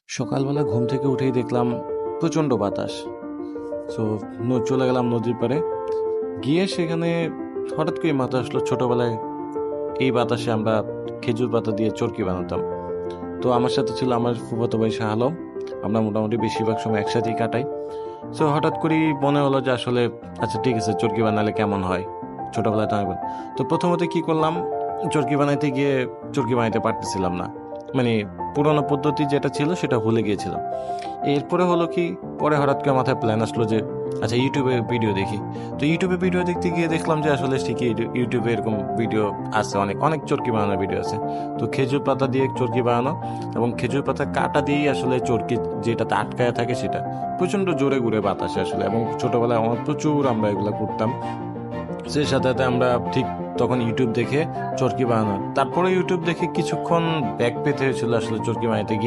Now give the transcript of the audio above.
সকালবেলা ঘুম থেকে উঠেই দেখলাম প্রচণ্ড বাতাস। সো চলে গেলাম নদীর পাড়ে। গিয়ে সেখানে হঠাৎ করে মাথা আসলো, ছোটবেলায় এই বাতাসে আমরা খেজুর পাতা দিয়ে চরকি বানাতাম। তো আমার সাথে ছিল আমার ফুফাতো ভাই শাহ আলম। আমরা মোটামুটি বেশিরভাগ সময় একসাথেই কাটাই। সো হঠাৎ করেই মনে হলো যে আসলে আচ্ছা ঠিক আছে, চরকি বানালে কেমন হয়। ছোটবেলায় তো অনেকবার। তো প্রথমত কি করলাম, চরকি বানাইতে গিয়ে চরকি বানাইতে পারতেছিলাম না। মানে পুরোনো পদ্ধতি যেটা ছিল সেটা ভুলে গিয়েছিলাম। এরপরে হলো কি, পরে হঠাৎ করে মাথায় প্ল্যান আসলো যে আচ্ছা ইউটিউবে ভিডিও দেখি। তো ইউটিউবে ভিডিও দেখতে গিয়ে দেখলাম যে আসলে ঠিকই ইউটিউবে এরকম ভিডিও আছে, অনেক অনেক চরকি বানানোর ভিডিও আছে। তো খেজুর পাতা দিয়ে চরকি বানানো এবং খেজুর পাতা কাটা দিয়েই আসলে চরকি যেটাতে আটকায় থাকে সেটা প্রচণ্ড জোরে ঘুরে বাতাসে আসলে। এবং ছোটবেলায় আমার প্রচুর আমরা এগুলো করতাম। সেই সাথে সাথে আমরা ঠিক তখন ইউটিউব দেখে চরকি বানানো, তারপরে ইউটিউব দেখে কিছুক্ষণ ব্যাক পেতে হয়েছিল আসলে চরকি বানাইতে গিয়ে।